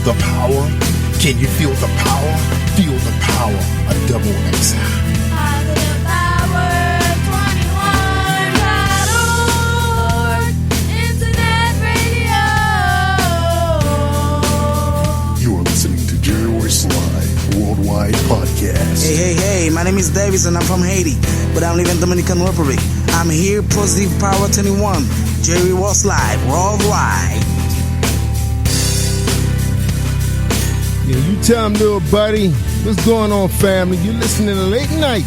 the power? Can you feel the power? Feel the power of Double X. Positive Power 21.org Internet Radio. You are listening to Jerry Royce Live Worldwide Podcast. Hey, my name is Davis and I'm from Haiti, but I live in Dominican Republic. I'm here, Positive Power 21, Jerry Royce Live Worldwide. Yeah, you tell them, little buddy. What's going on, family? You're listening to Late Night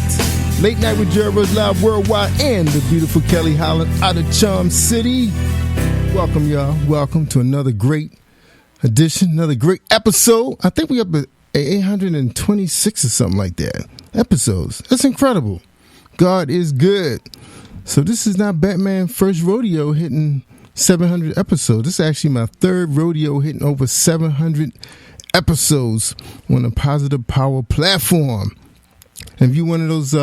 with Jerry Royce Live Worldwide and the beautiful Kelly Holland out of Charm City. Welcome, y'all. Welcome to another great edition, another great episode. I think we up at 826 or something like that. Episodes. That's incredible. God is good. So this is not Batman first rodeo hitting 700 episodes. This is actually my third rodeo hitting over 700 episodes on the Positive Power platform. And if you're one of those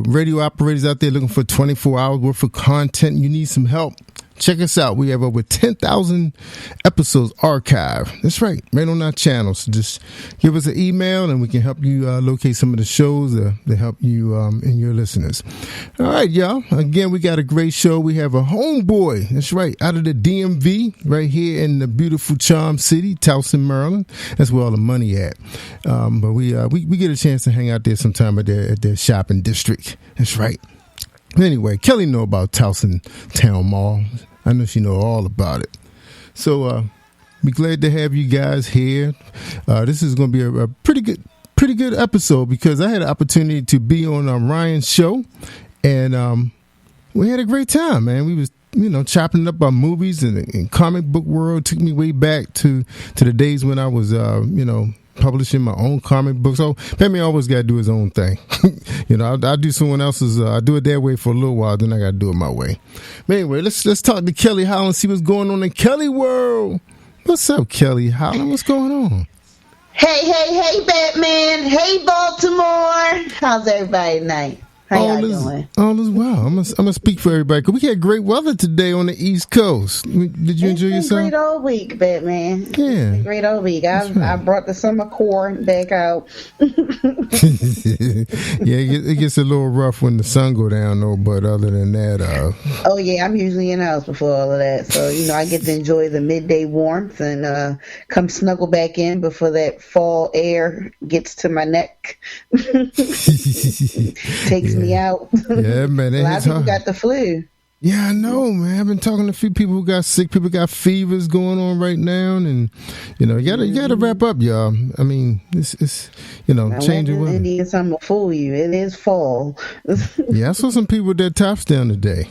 radio operators out there looking for 24 hours worth of content, you need some help, check us out. We have over 10,000 episodes archived. That's right on our channel. So just give us an email and we can help you locate some of the shows to help you and your listeners. All right, y'all. Again, we got a great show. We have a homeboy. That's right. Out of the DMV, right here in the beautiful Charm City, Towson, Maryland. That's where all the money at. But we get a chance to hang out there sometime at their shopping district. That's right. Anyway, Kelly know about Towson Town Mall. I know she know all about it. So, be glad to have you guys here. This is going to be a pretty good episode because I had an opportunity to be on Ryan's show, and we had a great time, man. We was chopping up our movies and comic book world. Took me way back to the days when I was publishing my own comic books. So Pammy always got to do his own thing. I'll do someone else's. I do it their way for a little while, then I got to do it my way. But anyway, let's talk to Kelly Holland, see what's going on in Kelly world. What's up, Kelly Holland? What's going on? Hey, Batman. Hey, Baltimore. How's everybody tonight? How y'all doing? All is well. I'm gonna speak for everybody because we had great weather today on the East Coast. Did you enjoy yourself? Great old week, Batman. Yeah, great old week. I brought the summer corn back out. Yeah, it gets a little rough when the sun go down, though. But other than that, oh yeah, I'm usually in the house before all of that, so I get to enjoy the midday warmth and come snuggle back in before that fall air gets to my neck. Takes me out. Yeah, man. A lot of people got the flu. Yeah, I know, man. I've been talking to a few people who got sick. People got fevers going on right now, and you gotta wrap up, y'all. I mean, it's changing weather. Indian summer fool you. It is fall. Yeah, I saw some people with their tops down today.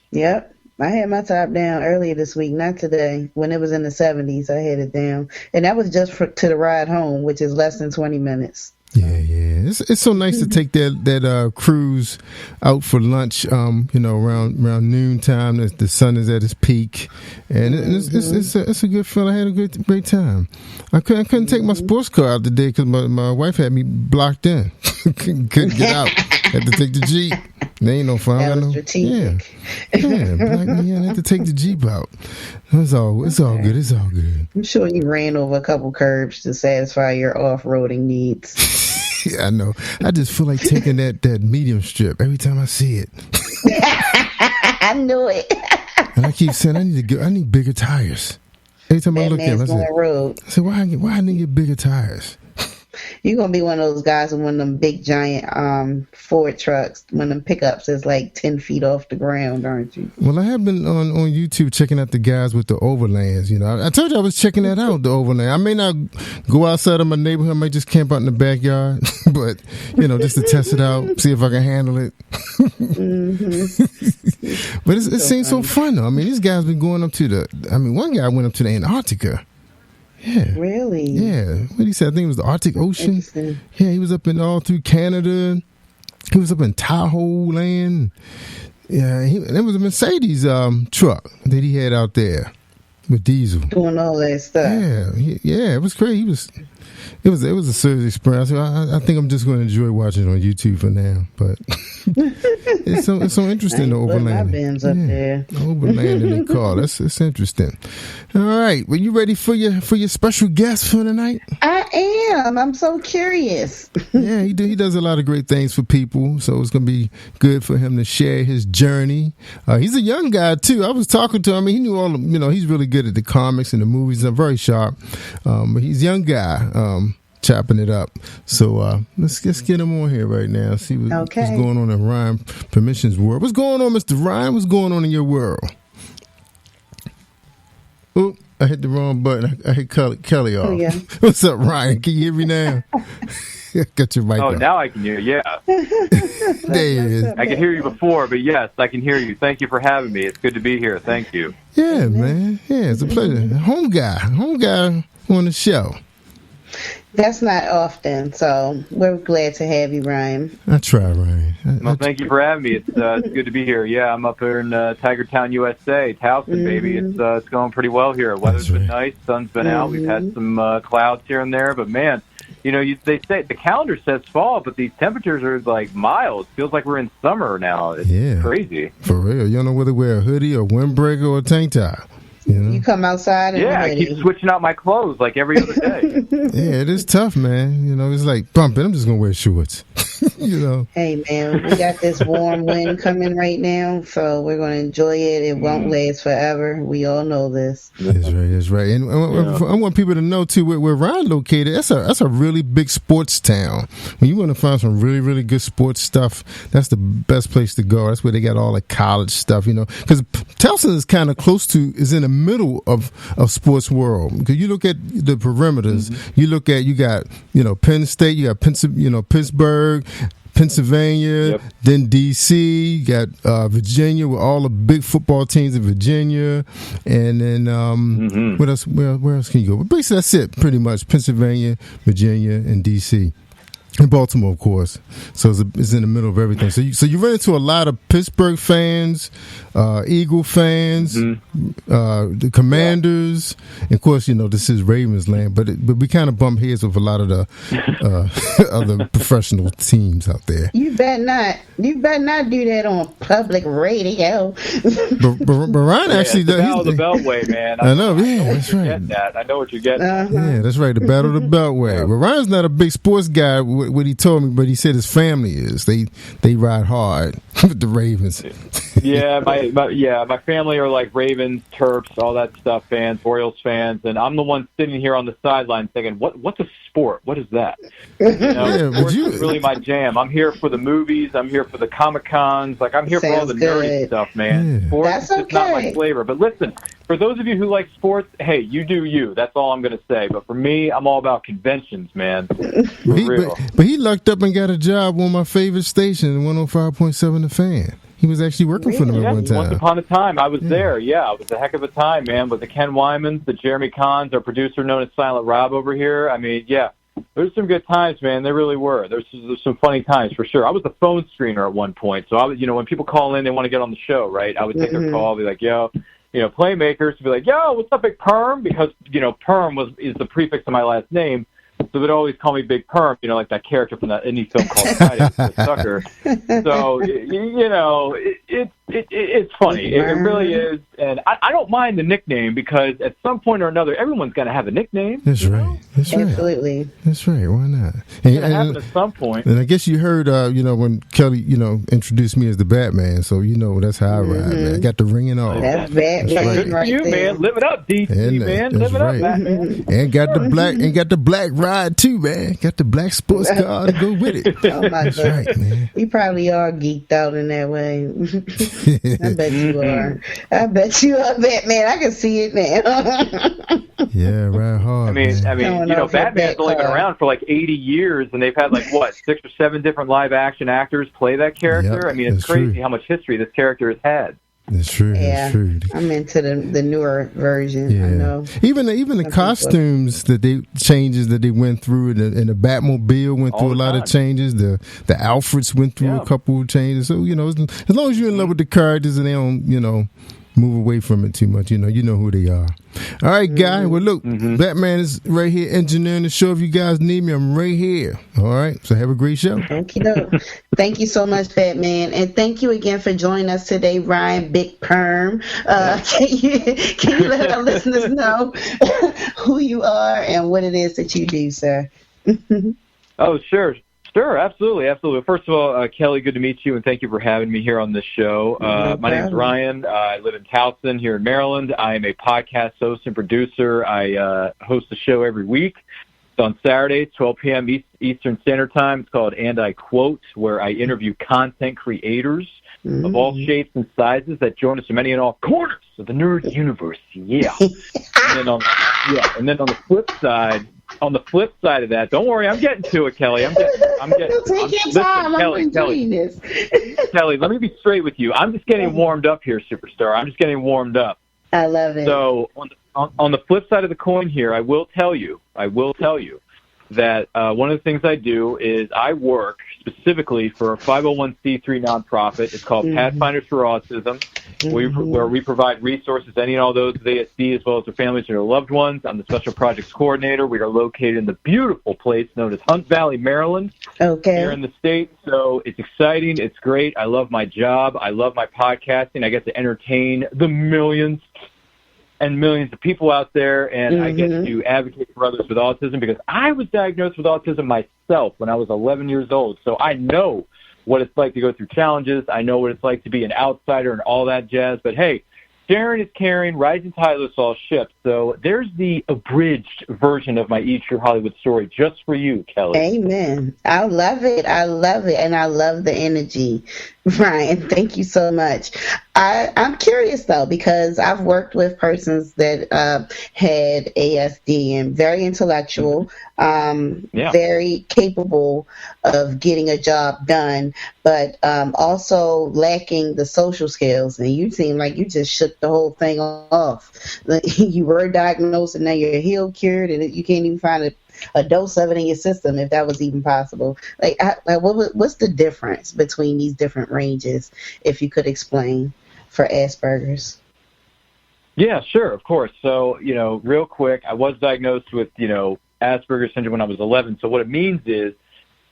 Yep. I had my top down earlier this week, not today. When it was in the 70s, I had it down. And that was just to the ride home, which is less than 20 minutes. Yeah. It's so nice to take that cruise out for lunch, around noontime. The sun is at its peak. And it's a good feeling. I had a great time. I couldn't take my sports car out today because my wife had me blocked in. Couldn't get out. Had to take the Jeep. There ain't no fun. That was strategic. Yeah. I had to take the Jeep out. It's all good. It's all good. I'm sure you ran over a couple curbs to satisfy your off-roading needs. Yeah, I know. I just feel like taking that medium strip every time I see it. I knew it. And I keep saying I need bigger tires. Every time I look at them, I say, why I need to get bigger tires? You're going to be one of those guys with one of them big giant Ford trucks, one of them pickups that's like 10 feet off the ground, aren't you? Well, I have been on YouTube checking out the guys with the overlands. I told you I was checking that out, the overland. I may not go outside of my neighborhood. I might just camp out in the backyard. But, just to test it out, see if I can handle it. But it seems so fun, though. I mean, these guys been going up to one guy went up to the Antarctica. Yeah. Really? Yeah. What did he say? I think it was the Arctic Ocean. Yeah, he was up all through Canada. He was up in Tahoe land. Yeah, it was a Mercedes truck that he had out there. with Diesel. Doing all that stuff. Yeah, it was great. It was a serious experience. I think I'm just going to enjoy watching it on YouTube for now. But it's so interesting the overlanding. My bins up there. Overlanding in car. It's interesting. All right, well, you ready for your special guest for tonight? I am. I'm so curious. Yeah, he does a lot of great things for people, so it's going to be good for him to share his journey. He's a young guy too. I was talking to him. He knew all. He's really good at the comics and the movies. I'm very sharp, but he's a young guy. Chopping it up. So let's get him on here right now. See what's going on in Ryan Permission's world. What's going on, Mr. Ryan? What's going on in your world? Oop, I hit the wrong button. I hit Kelly off. Yeah. What's up, Ryan? Can you hear me now? Got your mic on. Now I can hear you. Yeah. There he is. I could hear you before, but yes, I can hear you. Thank you for having me. It's good to be here. Thank you. Yeah, man. Yeah, it's a pleasure. Home guy on the show. That's not often, so we're glad to have you, Ryan. I try, Ryan. Well, thank you for having me. It's good to be here. Yeah, I'm up here in Tigertown, USA. Towson, baby. It's going pretty well here. Weather's been nice. Sun's been out. We've had some clouds here and there, but man, they say the calendar says fall, but these temperatures are like mild. It feels like we're in summer now. It's crazy. For real. You don't know whether to wear a hoodie or windbreaker or a tank top. You come outside and I keep switching out my clothes like every other day. Yeah, it is tough, man. It's like bumping. I'm just gonna wear shorts. Hey, man, we got this warm wind coming right now, so we're gonna enjoy it. It won't last forever. We all know this. That's right. And I want people to know too where Ryan located. That's a really big sports town. When you want to find some really, really good sports stuff, that's the best place to go. That's where they got all the college stuff. Because Towson is kind of is in the middle of sports world. Because you look at the perimeters, you got Penn State, you got Pittsburgh, Pennsylvania, then DC, you got Virginia with all the big football teams in Virginia, and then what else? Where else can you go? But basically, that's it. Pretty much Pennsylvania, Virginia, and DC. And Baltimore, of course. So it's in the middle of everything. So you run into a lot of Pittsburgh fans, Eagle fans, the Commanders. And of course, this is Ravens land, but we kind of bump heads with a lot of the other professional teams out there. You better not do that on public radio. But Ryan actually does. Battle of the Beltway, man. I know. Yeah, that's right. I know what you're getting at. Yeah, that's right. The Battle of the Beltway. But Ryan's not a big sports guy. What he told me, but he said his family is. They ride hard with the Ravens. my family are like Ravens, Terps, all that stuff fans, Orioles fans, and I'm the one sitting here on the sideline thinking, what's a sport? What is that? Sports is really my jam. I'm here for the movies. I'm here for the Comic-Cons. Like I'm here for all the nerdy stuff, man. Sports is just not my flavor. But listen, for those of you who like sports, hey, you do you. That's all I'm going to say. But for me, I'm all about conventions, man. But he lucked up and got a job on my favorite station, 105.7 The Fan. He was actually working for them at one time. Once upon a time, I was there. Yeah, it was a heck of a time, man. With the Ken Wymans, the Jeremy Kahns, our producer known as Silent Rob over here. I mean, there's some good times, man. There really were. There's some funny times for sure. I was the phone screener at one point, so I was, when people call in, they want to get on the show, right? I would take their call, be like, yo. Playmakers would be like, yo, what's up, Big Perm? Because, Perm is the prefix of my last name. So they'd always call me Big Perm, like that character from that indie film called Friday the Sucker. So, it's funny. It really is. And I don't mind the nickname because at some point or another, everyone's going to have a nickname. That's right. That's right. Absolutely. That's right. Why not? It's going to happen at some point. And I guess you heard, when Kelly, introduced me as the Batman. So, that's how I ride, man. I got the ring and all. That's Batman. Good for you, man. Live it up, DC, man. Live it up, Batman. And got the black ride too, man. Got the black sports car to go with it. Oh my God. Right, man. You probably are geeked out in that way. I bet you are. I bet you are, Batman. I can see it now. Yeah, ride hard. I mean, Batman's only been around for like 80 years, and they've had 6 or 7 different live action actors play that character. Yep, I mean, it's crazy how much history this character has had. That's true. Yeah, that's true. I'm into the newer version. Yeah. I know. Even the costumes that they went through, and the Batmobile went through a lot of changes. The Alfreds went through a couple of changes. So as long as you're in love with the characters and they don't move away from it too much. You know who they are. All right, Guy. Well, look, Batman is right here engineering the show. If you guys need me, I'm right here. All right. So have a great show. Okey-doke. Thank you so much, Batman. And thank you again for joining us today, Ryan Big Perm. Can you let our listeners know who you are and what it is that you do, sir? Oh, sure. Sure, absolutely. First of all, Kelly, good to meet you, and thank you for having me here on this show. My name's Ryan. I live in Towson here in Maryland. I am a podcast host and producer. I host a show every week. It's on Saturdays, 12 p.m. Eastern Standard Time. It's called And I Quote, where I interview content creators of all shapes and sizes that join us from any and all corners of the nerd universe. Yeah. And then on the flip side of that, don't worry, I'm getting to it, Kelly. Take your time. I'm enjoying this. Kelly, let me be straight with you. I'm just getting warmed up here, superstar. I'm just getting warmed up. I love it. So on the flip side of the coin here, I will tell you that one of the things I do is I work specifically for a 501c3 nonprofit. It's called Pathfinders for Autism, where we provide resources to any and all those with ASD as well as their families and their loved ones. I'm the Special Projects Coordinator. We are located in the beautiful place known as Hunt Valley, Maryland, here in the state. So it's exciting. It's great. I love my job. I love my podcasting. I get to entertain the millions and millions of people out there, and I get to advocate for others with autism because I was diagnosed with autism myself when I was 11 years old. So I know what it's like to go through challenges. I know what it's like to be an outsider and all that jazz. But, hey, sharing is caring. Rising tide lifts all ships. So there's the abridged version of my Eat Your Hollywood story just for you, Kelly. Amen. I love it. And I love the energy. Ryan, thank you so much. I'm curious, though, because I've worked with persons that had ASD and very intellectual, very capable of getting a job done, but also lacking the social skills. And you seem like you just shook the whole thing off. You were diagnosed and now you're healed, cured, and you can't even find a dose of it in your system, if that was even possible. What's the difference between these different ranges, if you could explain, for Asperger's? Yeah, sure, of course. So, real quick, I was diagnosed with, Asperger's syndrome when I was 11. So what it means is,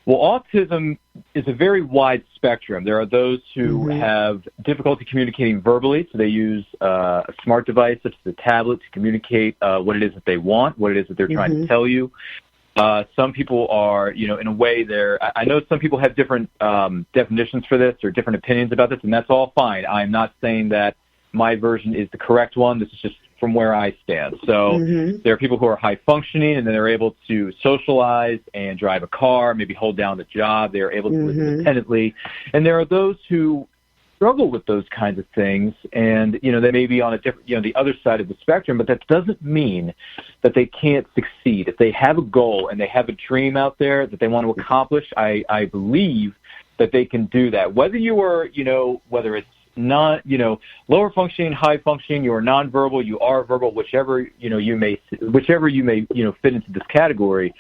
autism is a very wide spectrum. There are those who have difficulty communicating verbally, so they use a smart device such as a tablet to communicate what it is that they want, what it is that they're trying to tell you. Some people are, in a way I know some people have different definitions for this or different opinions about this, and that's all fine. I'm not saying that my version is the correct one. This is just from where I stand. So there are people who are high functioning and then they're able to socialize and drive a car, maybe hold down the job. They're able to live independently. And there are those who struggle with those kinds of things, and they may be on a different, the other side of the spectrum, but that doesn't mean that they can't succeed. If they have a goal and they have a dream out there that they want to accomplish, I believe that they can do that. Whether you are, whether it's not, lower functioning, high functioning, you are nonverbal, you are verbal, whichever you may fit into this category.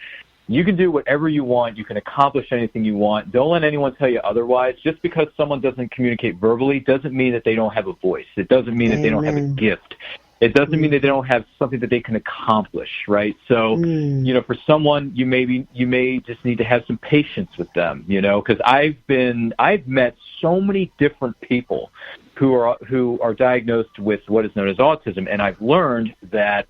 You can do whatever you want. You can accomplish anything you want. Don't let anyone tell you otherwise. Just because someone doesn't communicate verbally doesn't mean that they don't have a voice. It doesn't mean that they don't have a gift. It doesn't mean that they don't have something that they can accomplish, right? So, for someone, you may just need to have some patience with them, because I've met so many different people who are diagnosed with what is known as autism, and I've learned that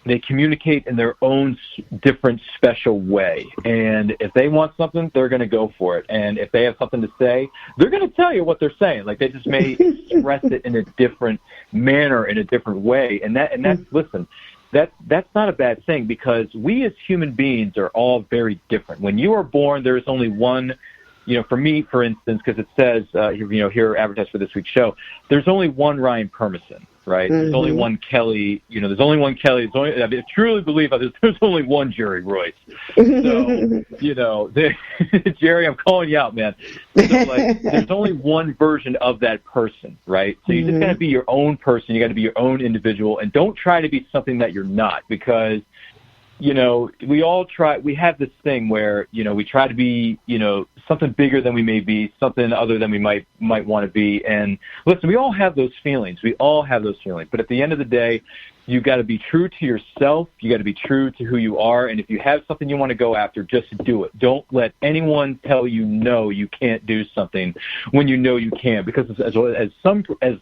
they communicate in their own different special way. And if they want something, they're going to go for it. And if they have something to say, they're going to tell you what they're saying. Like, they just may express it in a different manner, in a different way. And that's not a bad thing, because we as human beings are all very different. When you are born, there's only one, for me, for instance, because it says, here advertised for this week's show, there's only one Ryan PERMISON. Right? There's only one Kelly, there's only one Kelly. I truly believe there's only one Jerry Royce. So, Jerry, I'm calling you out, man. So, there's only one version of that person, right? So you just got to be your own person. You got to be your own individual, and don't try to be something that you're not, because we have this thing where, we try to be, something bigger than we may be, something other than we might want to be. And listen, we all have those feelings. But at the end of the day, you got to be true to yourself. You got to be true to who you are. And if you have something you want to go after, just do it. Don't let anyone tell you no, you can't do something when you know you can. Because as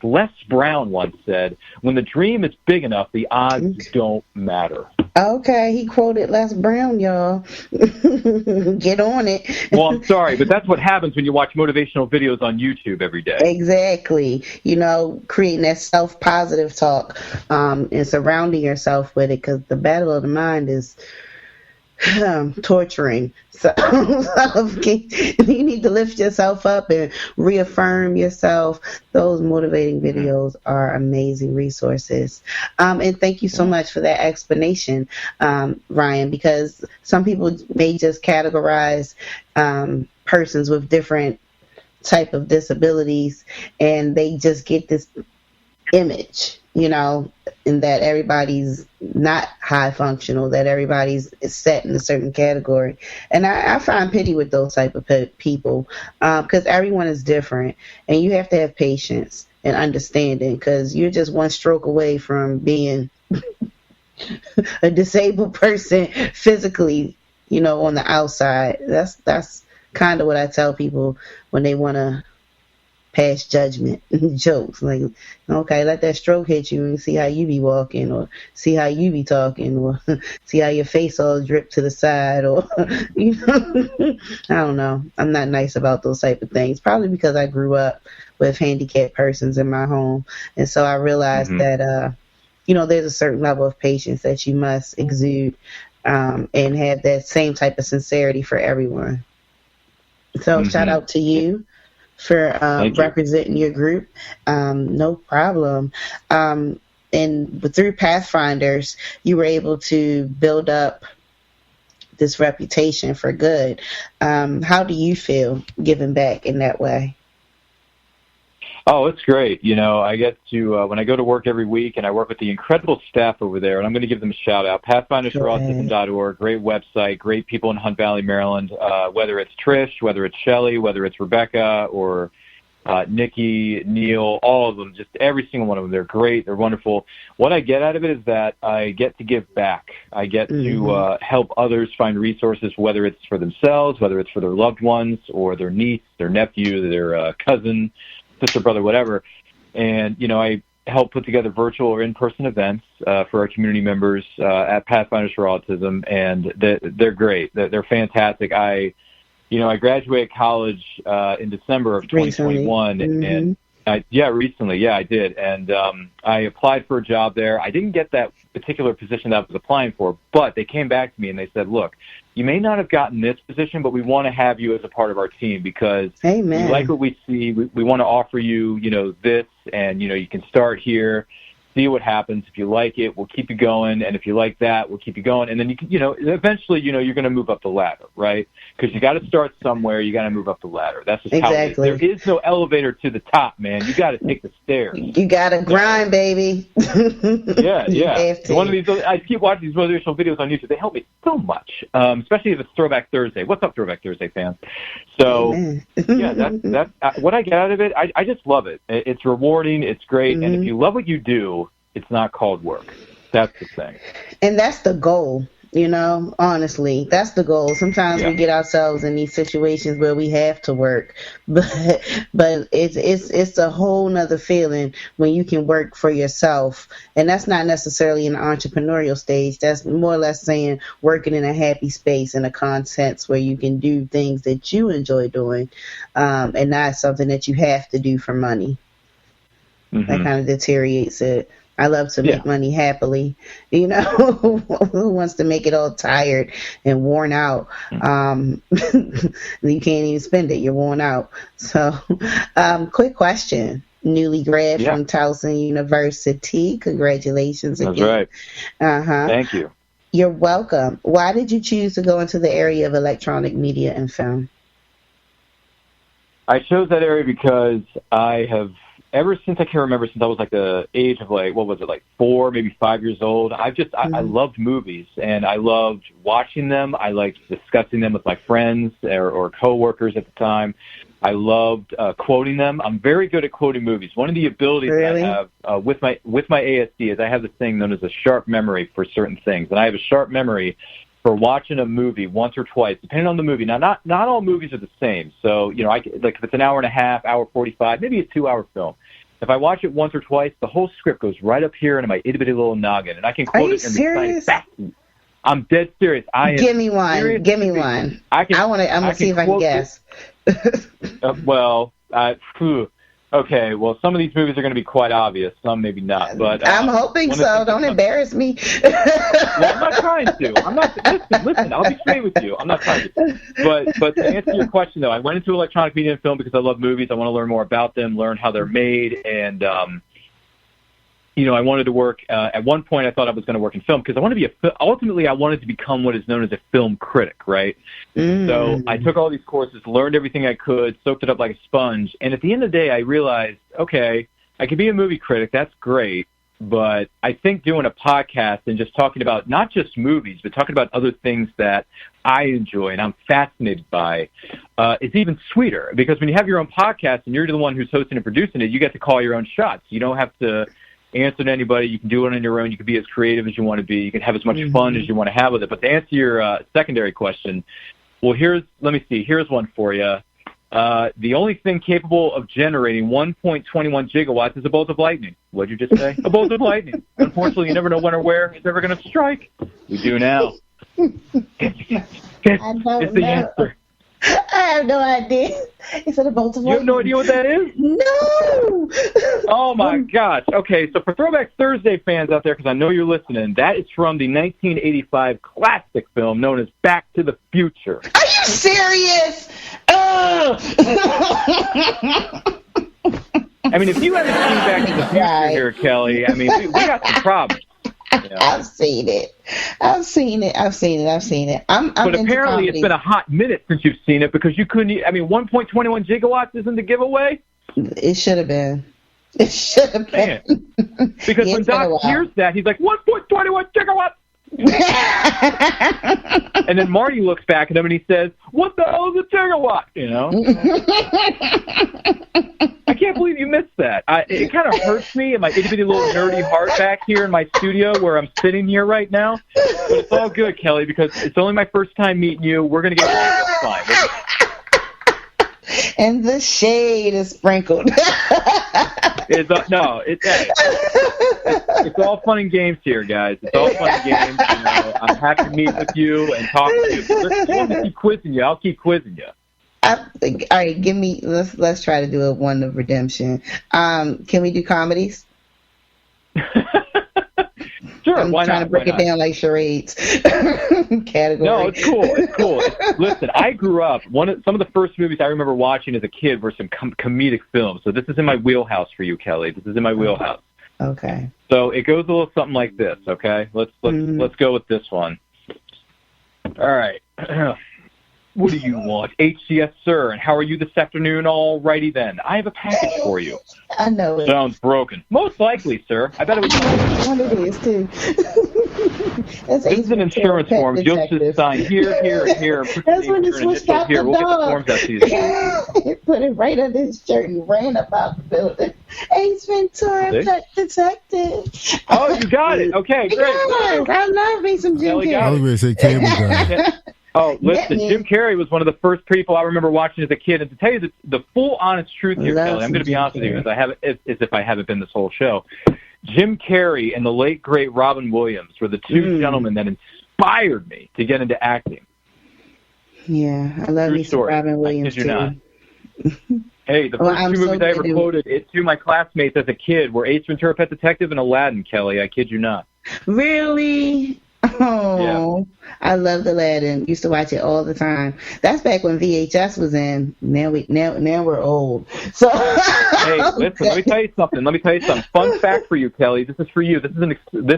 Les Brown once said, when the dream is big enough, the odds don't matter. Okay, he quoted Les Brown, y'all. Get on it. Well, I'm sorry, but that's what happens when you watch motivational videos on YouTube every day. Exactly. Creating that self-positive talk and surrounding yourself with it, because the battle of the mind is torturing. So you need to lift yourself up and reaffirm yourself. Those motivating videos are amazing resources. And thank you so much for that explanation, Ryan, because some people may just categorize persons with different type of disabilities, and they just get this image, in that everybody's not high functional, that everybody's set in a certain category. And I find pity with those type of people, because everyone is different, and you have to have patience and understanding, because you're just one stroke away from being a disabled person physically, on the outside. That's kind of what I tell people when they want to pass judgment jokes, like, okay, let that stroke hit you and see how you be walking, or see how you be talking, or see how your face all drip to the side, or I don't know. I'm not nice about those type of things, probably because I grew up with handicapped persons in my home, and so I realized that there's a certain level of patience that you must exude, and have that same type of sincerity for everyone. So shout out to you for representing your group. No problem. And through Pathfinders, you were able to build up this reputation for good. How do you feel giving back in that way? Oh, it's great. I get to, when I go to work every week, and I work with the incredible staff over there, and I'm going to give them a shout out. PathfindersForAutism.org, great website, great people in Hunt Valley, Maryland, whether it's Trish, whether it's Shelly, whether it's Rebecca, or Nikki, Neil, all of them, just every single one of them. They're great. They're wonderful. What I get out of it is that I get to give back. I get to help others find resources, whether it's for themselves, whether it's for their loved ones, or their niece, their nephew, their cousin, sister, brother, whatever. And, I help put together virtual or in-person events for our community members at Pathfinders for Autism, and they're great. They're fantastic. I graduated college in December of 2021, and recently, I did. And I applied for a job there. I didn't get that particular position that I was applying for, but they came back to me and they said, look, you may not have gotten this position, but we want to have you as a part of our team because we like what we see. We want to offer you, this, and, you can start here, see what happens. If you like it, we'll keep you going. And if you like that, we'll keep you going. And then, eventually, you're going to move up the ladder, right? Because you got to start somewhere. You got to move up the ladder. That's just how it is. There is no elevator to the top, man. You got to take the stairs. You got to grind, baby. Yeah. One of these, I keep watching these motivational videos on YouTube. They help me so much, especially if it's Throwback Thursday. What's up, Throwback Thursday fans? So, that's what I get out of it. I just love it. It's rewarding. It's great. And if you love what you do, it's not called work. That's the thing. And that's the goal, honestly. That's the goal. Sometimes we get ourselves in these situations where we have to work, but it's a whole nother feeling when you can work for yourself. And that's not necessarily in the entrepreneurial stage. That's more or less saying working in a happy space, in a context where you can do things that you enjoy doing, and not something that you have to do for money. That kind of deteriorates it. I love to make money happily. Who wants to make it all tired and worn out? You can't even spend it. You're worn out. So, quick question. Newly grad from Towson University. Congratulations again. That's right. Thank you. You're welcome. Why did you choose to go into the area of electronic media and film? I chose that area because I have ever since I can remember, since I was like the age of like, what was it, like 4, maybe 5 years old, I loved movies, and I loved watching them. I liked discussing them with my friends or coworkers at the time. I loved quoting them. I'm very good at quoting movies. One of the abilities Really? I have with my ASD is I have this thing known as a sharp memory for certain things, and I have a sharp memory for watching a movie once or twice, depending on the movie. Now, not all movies are the same. So, like if it's an hour and a half, hour 45, maybe a 2-hour film. If I watch it once or twice, the whole script goes right up here into my itty-bitty little noggin, and I can quote it and serious? recite it back. I'm dead serious. Give me one. Give me one. I'm gonna see if I can guess. Okay, well, some of these movies are going to be quite obvious. Some maybe not. But I'm hoping so. Don't embarrass me. Well, I'm not trying to. I'm not. Listen, I'll be straight with you. I'm not trying to. But to answer your question, though, I went into electronic media and film because I love movies. I want to learn more about them, learn how they're made, and I wanted to work. At one point, I thought I was going to work in film because I wanted to be ultimately, I wanted to become what is known as a film critic, right? So I took all these courses, learned everything I could, soaked it up like a sponge, and at the end of the day, I realized, okay, I could be a movie critic. That's great, but I think doing a podcast and just talking about not just movies, but talking about other things that I enjoy and I'm fascinated by, is even sweeter because when you have your own podcast and you're the one who's hosting and producing it, you get to call your own shots. You don't have to answer to anybody. You can do it on your own. You can be as creative as you want to be. You can have as much fun as you want to have with it. But to answer your secondary question, well, here's one for you. The only thing capable of generating 1.21 gigawatts is a bolt of lightning. What'd you just say? A bolt of lightning. Unfortunately, you never know when or where it's ever going to strike. We do now. It's the answer. I have no idea. Is it a bolt of lightning? You have no idea what that is? No. Oh, my gosh. Okay, so for Throwback Thursday fans out there, because I know you're listening, that is from the 1985 classic film known as Back to the Future. Are you serious? Oh. I mean, if you haven't seen Back to the Future here, Kelly, I mean, we got some problems. Yeah. I've seen it. But apparently it's been a hot minute since you've seen it because you couldn't, 1.21 gigawatts isn't the giveaway? It should have been. Because when Doc hears that, he's like, 1.21 gigawatts! And then Marty looks back at him and he says, what the hell is a gigawatt? I can't believe you missed that. It kind of hurts me in my itty-bitty little nerdy heart back here in my studio where I'm sitting here right now. But it's all good, Kelly, because it's only my first time meeting you. We're going to get along just fine. And the shade is sprinkled. It's all fun and games here, guys. It's all fun and games. I'm happy to meet with you and talk to you. If you want me to keep quizzing you, I'll keep quizzing you. All right, let's try to do a one of redemption. Can we do comedies? Sure, I'm why trying not? to break it down like charades. Category. No, it's cool. Listen, I grew up. Some of the first movies I remember watching as a kid were some comedic films. So this is in my wheelhouse for you, Kelly. This is in my wheelhouse. Okay. So it goes a little something like this. Okay, let's go with this one. All right. What do you want? HCS, sir. And how are you this afternoon? All righty then. I have a package for you. I know it. Sounds broken. Most likely, sir. I bet it was. One it is, too. This is an insurance form. You'll just sign here. That's when he switched out the We'll get the forms out to you. He put it right under his shirt and ran up out the building. Ace Ventura, Pet Detective. Oh, you got it. Okay, great. Yes, I love me some Jim Carrey. I was going to say Cable Guy. Oh, listen, Jim Carrey was one of the first people I remember watching as a kid. And to tell you the full honest truth here, Kelly, I'm going to be honest with you, as if I haven't been this whole show. Jim Carrey and the late, great Robin Williams were the two gentlemen that inspired me to get into acting. Yeah, I love True me some story. Robin Williams, I kid you too. not. Hey, the first two movies I ever quoted it to my classmates as a kid were Ace Ventura, Pet Detective, and Aladdin, Kelly. I kid you not. Really? Oh, yeah. I loved Aladdin. Used to watch it all the time. That's back when VHS was in. Now we're old. So hey, listen. Let me tell you something. Fun fact for you, Kelly. This is for you. This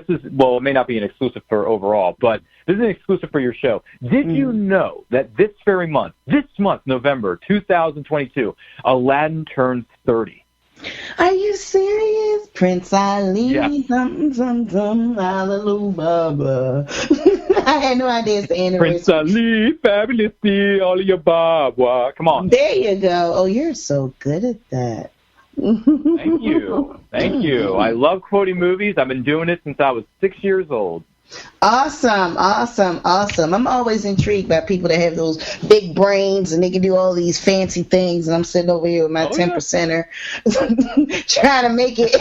is well, it may not be an exclusive for overall, but this is an exclusive for your show. Did you know that this month, November 2022, Aladdin turns 30? Are you serious? Prince Ali, Yeah. something, hallelujah, Baba. I had no idea it's the Prince anniversary. Ali, fabulous, all of your Baba. Come on. There you go. Oh, you're so good at that. Thank you. Thank you. I love quoting movies. I've been doing it since I was 6 years old. Awesome. I'm always intrigued by people that have those big brains and they can do all these fancy things, and I'm sitting over here with my 10%er trying to make it.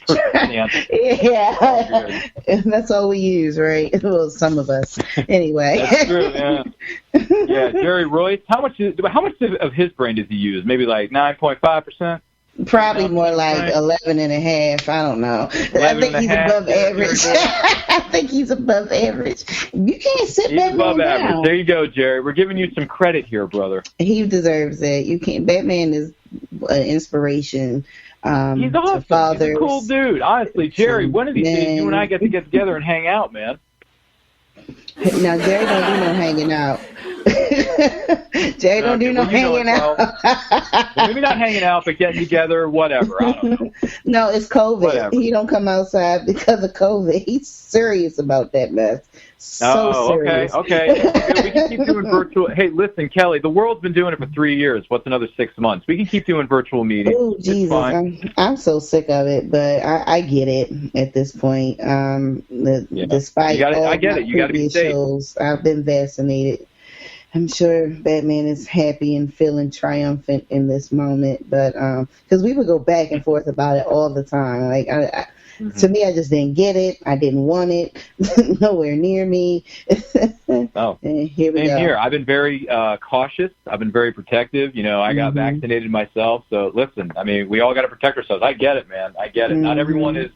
10%. Yeah, that's all we use, right? Well, some of us, anyway. That's true. Yeah. Yeah, Jerry Royce. How much of his brain does he use? Maybe like 9.5%. Probably more like 11 and a half. I don't know. I think he's above average. I think he's above average. You can't sit He's Batman above down. average. There you go, Jerry. We're giving you some credit here, brother. He deserves it. You can't. Batman is an inspiration. He's awesome. To fathers. He's a cool dude. Honestly, Jerry, one of these days you and I get together and hang out, man. Now, Jerry don't do no hanging out. Jerry don't do no hanging out. Well, maybe not hanging out, but getting together, whatever. I don't know. No, it's COVID. Whatever. He don't come outside because of COVID. He's serious about that mess. So serious. Okay. We can keep doing virtual. Hey, listen, Kelly, the world's been doing it for 3 years. What's another 6 months? We can keep doing virtual meetings. Oh, Jesus. I'm so sick of it, but I get it at this point. Despite all I get my it. You got to be previous safe. shows, I've been vaccinated. I'm sure Batman is happy and feeling triumphant in this moment, but because we would go back and forth about it all the time. Like, to me, I just didn't get it. I didn't want it. Nowhere near me. Oh, and here we same go. here. I've been very cautious. I've been very protective. You know, I got vaccinated myself. So listen, I mean, we all got to protect ourselves. I get it, man. I get it. Not everyone is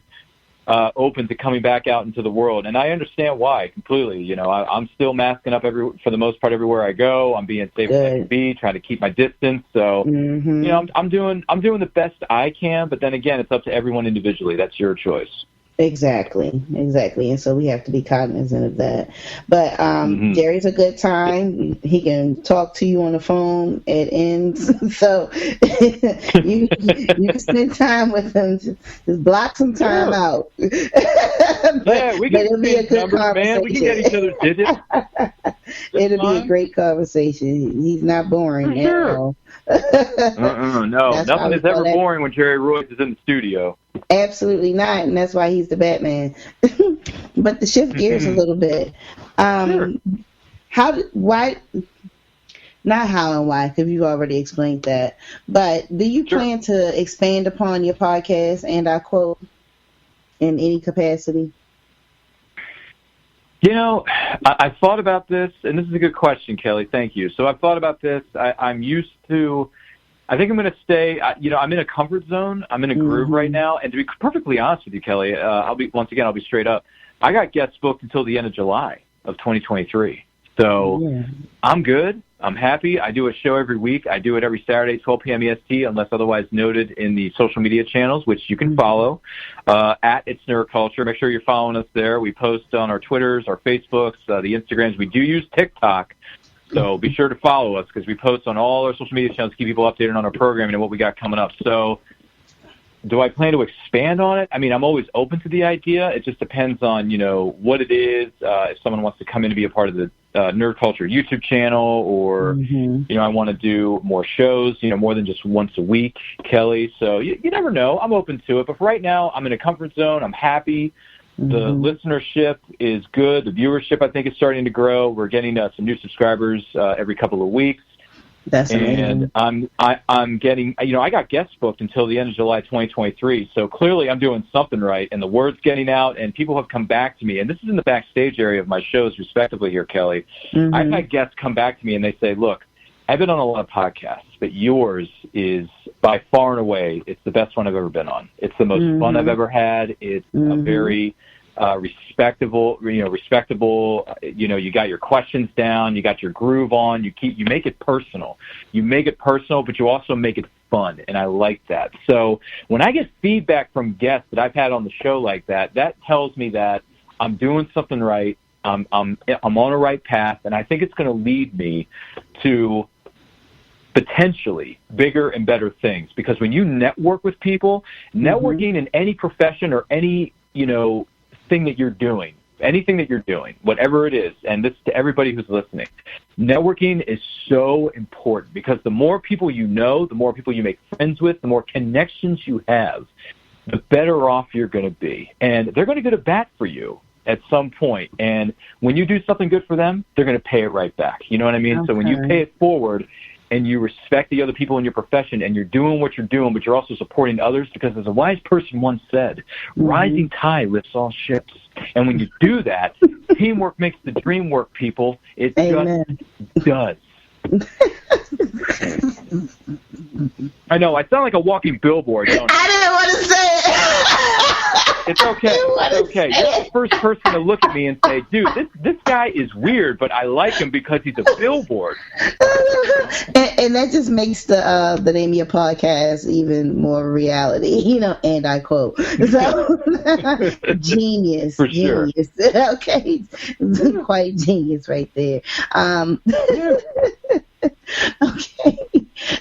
open to coming back out into the world, and I understand why completely. You know, I'm still masking up for the most part everywhere I go. I'm being safe as I can be, trying to keep my distance. So you know, I'm doing the best I can, but then again, it's up to everyone individually. That's your choice. Exactly. And so we have to be cognizant of that. But Jerry's a good time. He can talk to you on the phone at ends. So you can spend time with him. Just block some time out. We can it'll be a good conversation. Man. We can get each other's digits. It'll be a great conversation. He's not boring at all. No, nothing is ever boring when Jerry Royce is in the studio. Absolutely not, and that's why he's the Batman. But to shift gears a little bit, why, not how and why, because you've already explained that, but do you plan to expand upon your podcast and I quote in any capacity? You know, I thought about this, and this is a good question, Kelly. Thank you. So I've thought about this. I'm used to, I think I'm going to stay, I'm in a comfort zone. I'm in a groove right now. And to be perfectly honest with you, Kelly, I'll be straight up. I got guests booked until the end of July of 2023. So I'm good. I'm happy. I do a show every week. I do it every Saturday, 12 p.m. EST, unless otherwise noted in the social media channels, which you can follow at It's Nerd Culture. Make sure you're following us there. We post on our Twitters, our Facebooks, the Instagrams. We do use TikTok, so be sure to follow us because we post on all our social media channels to keep people updated on our programming and what we got coming up. So do I plan to expand on it? I mean, I'm always open to the idea. It just depends on, what it is. If someone wants to come in to be a part of the Nerd Culture YouTube channel or, I want to do more shows, more than just once a week, Kelly. So you never know. I'm open to it. But for right now, I'm in a comfort zone. I'm happy. The listenership is good. The viewership, I think, is starting to grow. We're getting some new subscribers every couple of weeks. That's amazing. And I'm getting, I got guests booked until the end of July 2023. So clearly I'm doing something right, and the word's getting out, and people have come back to me. And this is in the backstage area of my shows, respectively here, Kelly. I've had guests come back to me, and they say, look, I've been on a lot of podcasts, but yours is by far and away, it's the best one I've ever been on. It's the most fun I've ever had. It's a very respectable, you got your questions down, you got your groove on, you make it personal. You make it personal, but you also make it fun, and I like that. So when I get feedback from guests that I've had on the show like that, that tells me that I'm doing something right. I'm on a right path, and I think it's going to lead me to potentially bigger and better things. Because when you network with people, networking in any profession or any, thing that you're doing, anything that you're doing, whatever it is, and this to everybody who's listening, networking is so important because the more people you know, the more people you make friends with, the more connections you have, the better off you're going to be. And they're going to go to bat for you at some point. And when you do something good for them, they're going to pay it right back. You know what I mean? Okay. So when you pay it forward and you respect the other people in your profession and you're doing what you're doing, but you're also supporting others, because as a wise person once said, rising tide lifts all ships. And when you do that, teamwork makes the dream work, people. It just does. I know, I sound like a walking billboard, don't I? I didn't want to say it. It's okay. It's okay. You're the first person to look at me and say, dude, this guy is weird, but I like him because he's a billboard. And that just makes the name of your podcast even more reality, and I quote. So, genius. For genius. Sure. Okay. Quite genius right there. Okay.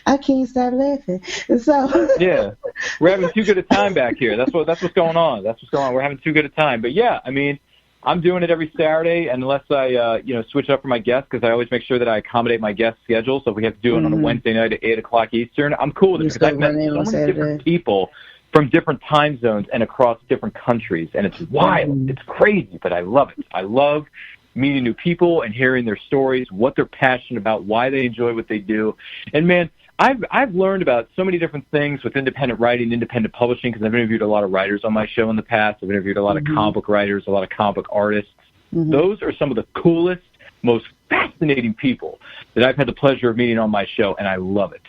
I can't stop laughing. So yeah, we're having too good a time back here. That's what's going on. We're having too good a time. But yeah, I mean, I'm doing it every Saturday, unless I switch up for my guests, because I always make sure that I accommodate my guest schedule. So if we have to do it on a Wednesday night at 8:00 Eastern, I'm cool with it because I've met so many different people from different time zones and across different countries, and it's wild. It's crazy, but I love it. I love meeting new people and hearing their stories, what they're passionate about, why they enjoy what they do. And man, I've learned about so many different things with independent writing, independent publishing, because I've interviewed a lot of writers on my show in the past. I've interviewed a lot of comic book writers, a lot of comic book artists. Those are some of the coolest, most fascinating people that I've had the pleasure of meeting on my show, and I love it.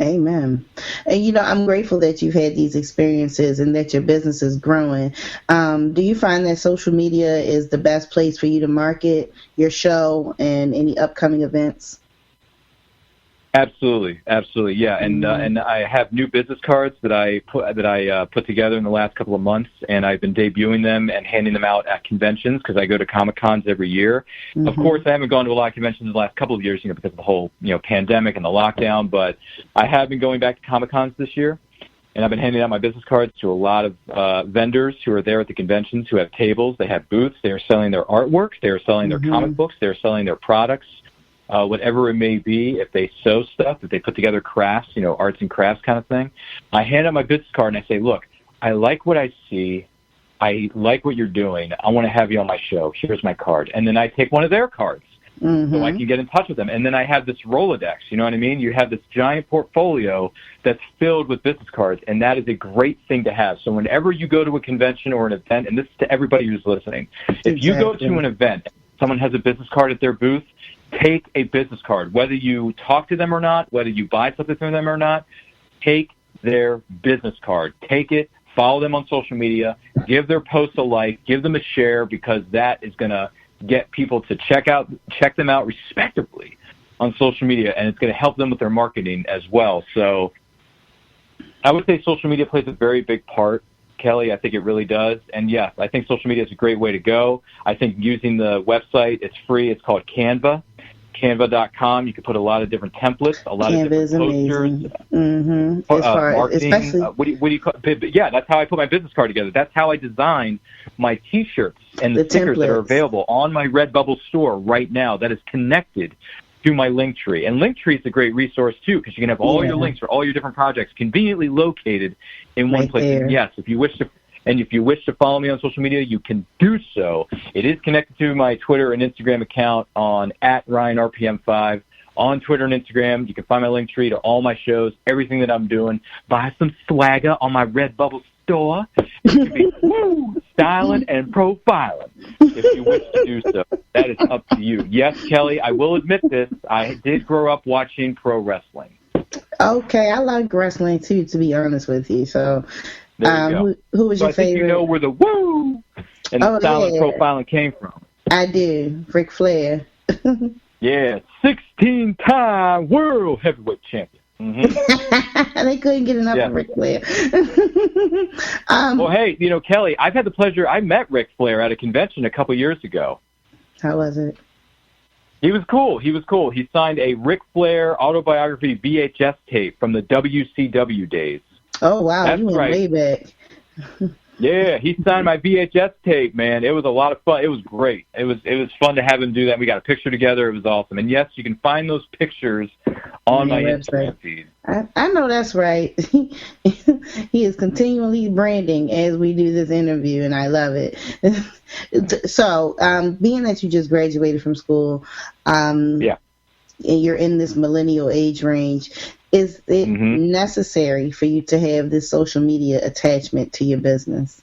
Amen. And, I'm grateful that you've had these experiences and that your business is growing. Do you find that social media is the best place for you to market your show and any upcoming events? Absolutely, yeah, and I have new business cards that I put together in the last couple of months, and I've been debuting them and handing them out at conventions because I go to Comic Cons every year. Of course, I haven't gone to a lot of conventions in the last couple of years, because of the whole pandemic and the lockdown. But I have been going back to Comic Cons this year, and I've been handing out my business cards to a lot of vendors who are there at the conventions, who have tables, they have booths, they are selling their artwork, they are selling their comic books, they are selling their products. Whatever it may be, if they sew stuff, if they put together crafts, arts and crafts kind of thing, I hand out my business card and I say, look, I like what I see. I like what you're doing. I want to have you on my show. Here's my card. And then I take one of their cards so I can get in touch with them. And then I have this Rolodex, you know what I mean? You have this giant portfolio that's filled with business cards, and that is a great thing to have. So whenever you go to a convention or an event, and this is to everybody who's listening, if you go to an event, someone has a business card at their booth, take a business card. Whether you talk to them or not, whether you buy something from them or not, take their business card. Take it, follow them on social media, give their posts a like, give them a share, because that is going to get people to check them out respectively on social media, and it's going to help them with their marketing as well. So I would say social media plays a very big part, Kelly. I think it really does. And yes, I think social media is a great way to go. I think using the website, it's free. It's called Canva. Canva.com. You can put a lot of different templates, a lot of different posters, marketing. What do you call it? Yeah, that's how I put my business card together. That's how I designed my T-shirts and the stickers that are available on my Redbubble store right now. That is connected to my Linktree. And Linktree is a great resource too, because you can have all your links for all your different projects conveniently located in one place. And yes, if you wish to follow me on social media, you can do so. It is connected to my Twitter and Instagram account on @RyanRPM5. On Twitter and Instagram, you can find my Linktree to all my shows, everything that I'm doing. Buy some swagger on my Redbubble store. You can be styling and profiling if you wish to do so. That is up to you. Yes, Kelly, I will admit this. I did grow up watching pro wrestling. Okay, I like wrestling too, to be honest with you. So, who was your favorite? I think you know where the woo and the style and profiling came from. I do. Ric Flair. Yeah, 16-time world heavyweight champion. They couldn't get enough of Ric Flair. Well, hey, Kelly, I've had the pleasure. I met Ric Flair at a convention a couple years ago. How was it? He was cool. He signed a Ric Flair autobiography VHS tape from the WCW days. Oh, wow. That's You went right. way back. Yeah, he signed my VHS tape, man. It was a lot of fun. It was great. It was fun to have him do that. We got a picture together. It was awesome. And yes, you can find those pictures on my Instagram feed. I know that's right. He is continually branding as we do this interview, and I love it. So, being that you just graduated from school, and you're in this millennial age range, is it necessary for you to have this social media attachment to your business?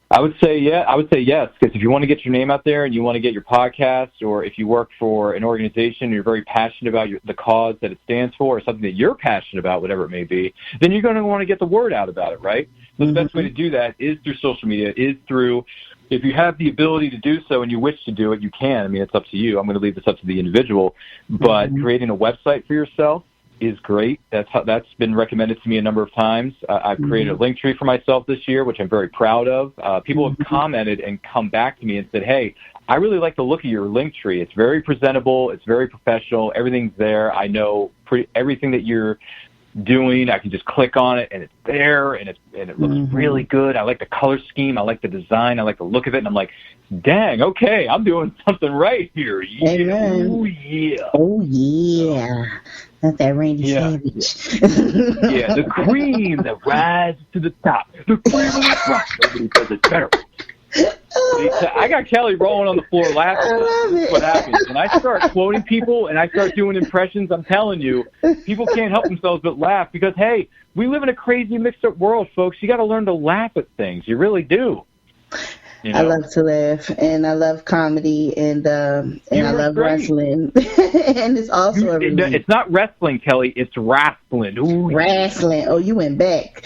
I would say yes, because if you want to get your name out there and you want to get your podcast, or if you work for an organization and you're very passionate about the cause that it stands for, or something that you're passionate about, whatever it may be, then you're going to want to get the word out about it, right? So the best way to do that is through social media, is through, if you have the ability to do so and you wish to do it, you can. I mean, it's up to you. I'm going to leave this up to the individual. But creating a website for yourself is great. That's been recommended to me a number of times. I've created a link tree for myself this year, which I'm very proud of. People have commented and come back to me and said, hey, I really like the look of your link tree. It's very presentable. It's very professional. Everything's there. I know everything that you're doing. I can just click on it and it's there, and it looks really good. I like the color scheme. I like the design. I like the look of it. And I'm like, dang, okay, I'm doing something right here. Yeah. Amen. Oh, yeah. Oh, yeah. That's that Randy Savage. Yeah, the cream that rises to the top. The cream of the crop. Nobody says it better. I got Kelly rolling on the floor laughing. I love it. That's what happens. When I start quoting people and I start doing impressions, I'm telling you, people can't help themselves but laugh because, hey, we live in a crazy mixed-up world, folks. You got to learn to laugh at things. You really do. You know? I love to laugh, and I love comedy, and I love wrestling. And it's also a relief. It's not wrestling, Kelly. It's wrestling. Ooh. Wrestling. Oh, you went back.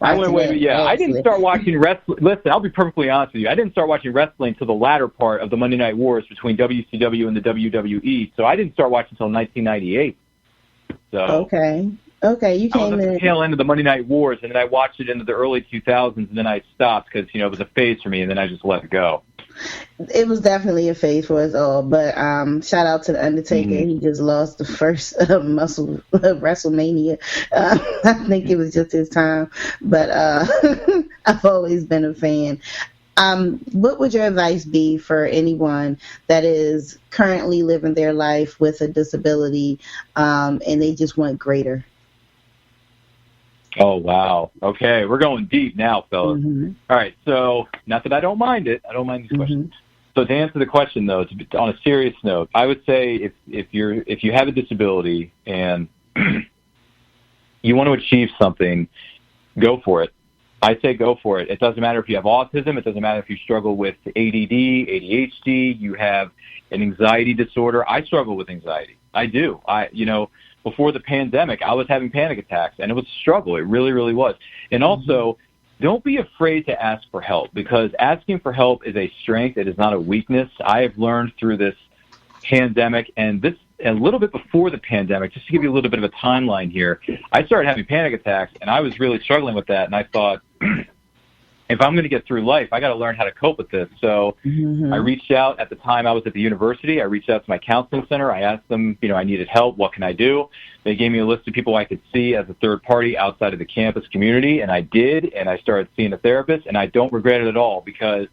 I went way, yeah. I didn't start watching wrestling. Listen, I'll be perfectly honest with you. I didn't start watching wrestling until the latter part of the Monday Night Wars between WCW and the WWE. So I didn't start watching until 1998. So Okay, you came in. I was at the tail end of the Monday Night Wars, and then I watched it into the early 2000s, and then I stopped because, it was a phase for me, and then I just let it go. It was definitely a phase for us all, but shout out to The Undertaker. He just lost the first WrestleMania. I think it was just his time, but I've always been a fan. What would your advice be for anyone that is currently living their life with a disability and they just want greater? Oh, wow. Okay, we're going deep now, fellas. All right, so not that I don't mind it. I don't mind these questions. So to answer the question, though, on a serious note, I would say if you have a disability and you want to achieve something, go for it. I say go for it. It doesn't matter if you have autism. It doesn't matter if you struggle with ADD, ADHD, you have an anxiety disorder. I struggle with anxiety. I do. Before the pandemic, I was having panic attacks, and it was a struggle. It really, really was. And also, don't be afraid to ask for help, because asking for help is a strength. It is not a weakness. I have learned through this pandemic, and a little bit before the pandemic, just to give you a little bit of a timeline here, I started having panic attacks, and I was really struggling with that, and I thought, if I'm going to get through life, I got to learn how to cope with this. So I reached out. At the time I was at the university. I reached out to my counseling center. I asked them, I needed help. What can I do? They gave me a list of people I could see as a third party outside of the campus community, and I did, and I started seeing a therapist, and I don't regret it at all, because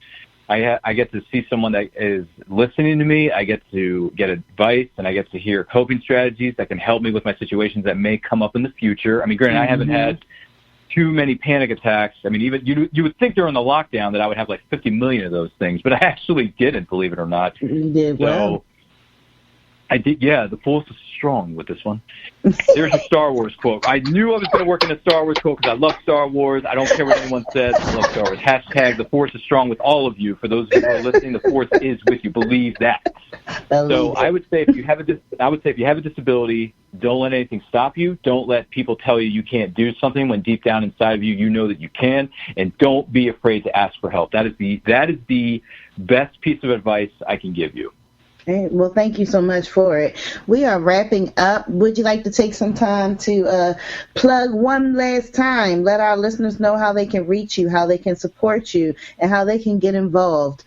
I get to see someone that is listening to me. I get to get advice, and I get to hear coping strategies that can help me with my situations that may come up in the future. I mean, granted, I haven't had too many panic attacks. I mean, even you would think during the lockdown that I would have like 50 million of those things, but I actually didn't, believe it or not. You did well. So I did, yeah. The force is strong with this one. There's a Star Wars quote. I knew I was going to work in a Star Wars quote because I love Star Wars. I don't care what anyone says. I love Star Wars. Hashtag the force is strong with all of you. For those of you who are listening, the force is with you. Believe that. So I would say if you have a disability, don't let anything stop you. Don't let people tell you you can't do something when deep down inside of you, you know that you can. And don't be afraid to ask for help. That is the best piece of advice I can give you. Okay. Well, thank you so much for it. We are wrapping up. Would you like to take some time to plug one last time? Let our listeners know how they can reach you, how they can support you, and how they can get involved.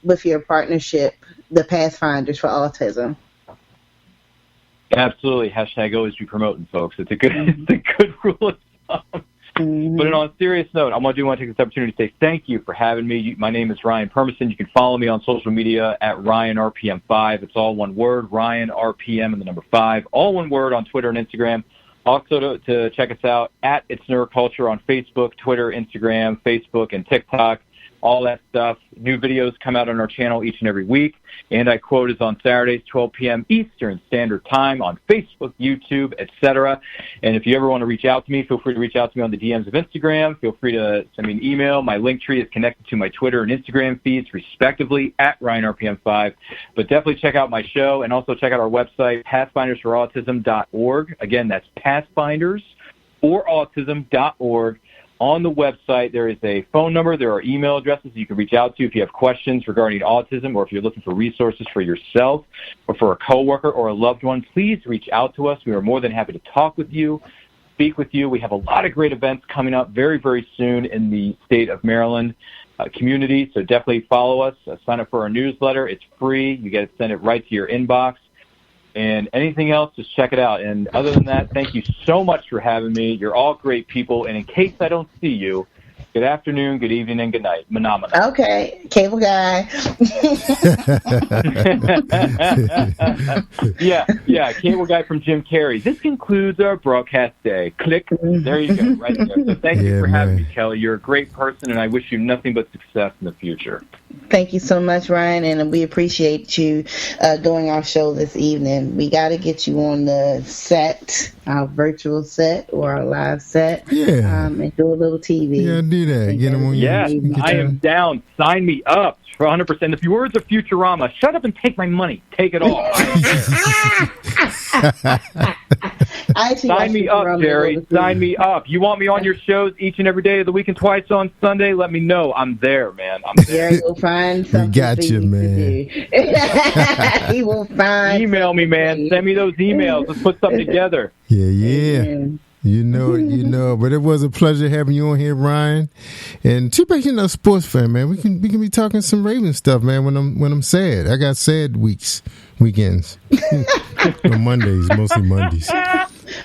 with your partnership, the Pathfinders for Autism. Absolutely. Hashtag always be promoting, folks. It's a good, it's a good rule of thumb. But on a serious note, I want to take this opportunity to say thank you for having me. My name is Ryan PERMISON. You can follow me on social media at RyanRPM5. It's all one word, Ryan RPM and the number 5. All one word on Twitter and Instagram. Also to check us out at It's Neuroculture on Facebook, Twitter, Instagram, Facebook, and TikTok. All that stuff. New videos come out on our channel each and every week. And I Quote is on Saturdays, 12 p.m. Eastern Standard Time on Facebook, YouTube, etc. And if you ever want to reach out to me, feel free to reach out to me on the DMs of Instagram. Feel free to send me an email. My link tree is connected to my Twitter and Instagram feeds, respectively, at RyanRPM5. But definitely check out my show and also check out our website, pathfindersforautism.org. Again, that's pathfindersforautism.org. On the website, there is a phone number. There are email addresses you can reach out to if you have questions regarding autism or if you're looking for resources for yourself or for a coworker or a loved one. Please reach out to us. We are more than happy to talk with you, speak with you. We have a lot of great events coming up very, very soon in the state of Maryland community, so definitely follow us. Sign up for our newsletter. It's free. You get to send it right to your inbox. And anything else, just check it out. And other than that, thank you so much for having me. You're all great people. And in case I don't see you, good afternoon, good evening, and good night. Phenomena. Okay, cable guy. yeah, cable guy from Jim Carrey. This concludes our broadcast day. Click. There you go, right there. So thank you for having me, Kelly. You're a great person, and I wish you nothing but success in the future. Thank you so much, Ryan, and we appreciate you doing our show this evening. We got to get you on the set, our virtual set or our live set, and do a little TV. Yeah, do that. Get them on Yes, I am down. Sign me up for 100%. If you words of Futurama, shut up and take my money. Take it all. Sign me up, Jerry. Sign me up. You want me on your shows each and every day of the week and twice on Sunday? Let me know. I'm there, man. I'm there. Jerry will find something. We got you, man. He will find. Email me, man. Send me those emails. Let's put something together. Yeah. You know it. But it was a pleasure having you on here, Ryan. And too bad you're not a sports fan, man. We can be talking some Ravens stuff, man. When I'm sad, I got sad weekends, on Mondays, mostly Mondays.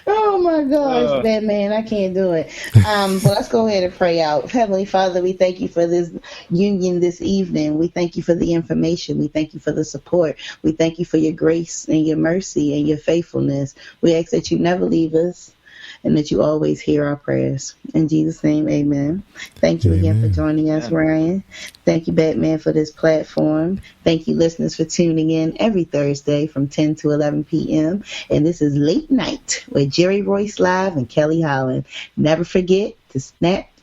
Oh my gosh, Batman, I can't do it. But let's go ahead and pray out. Heavenly Father, we thank you for this union this evening. We thank you for the information. We thank you for the support. We thank you for your grace and your mercy and your faithfulness. We ask that you never leave us and that you always hear our prayers. In Jesus' name, amen. Thank you again for joining us, Ryan. Thank you, Batman, for this platform. Thank you, listeners, for tuning in every Thursday from 10 to 11 p.m. And this is Late Night with Jerry Royce Live and Kelly Holland. Never forget to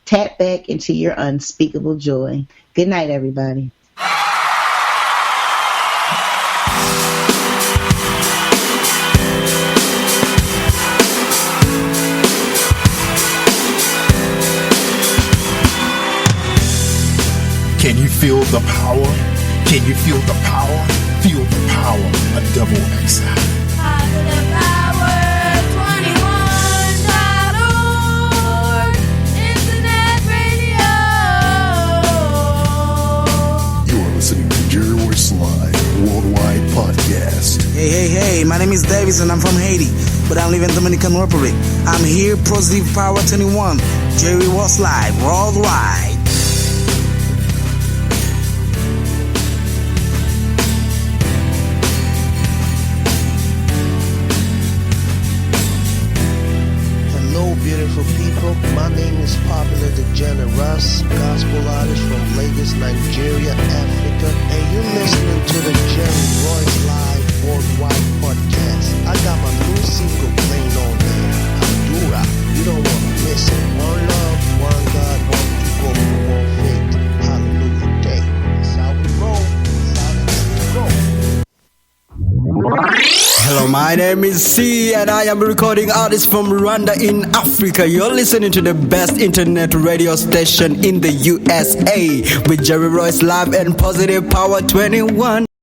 tap back into your unspeakable joy. Good night, everybody. Can you feel the power? Can you feel the power? Feel the power of double XI. Positive Power 21.org. Internet radio. You are listening to Jerry Royce Live Worldwide Podcast. Hey, my name is Davis and I'm from Haiti, but I live in Dominican Republic. I'm here, Positive Power 21, Jerry Royce Live Worldwide. Beautiful people, my name is Popular the Generous, gospel artist from Lagos, Nigeria, Africa, and you're listening to the Jerry Royce Live Worldwide Podcast. I got my new single playing on there, Abdura. You don't want to miss it. One love, one God, one people, one faith. Hallelujah day. That's how we roll. That's how we roll. Hello, my name is C and I am a recording artist from Rwanda in Africa. You're listening to the best internet radio station in the USA with Jerry Royce Live and Positive Power 21.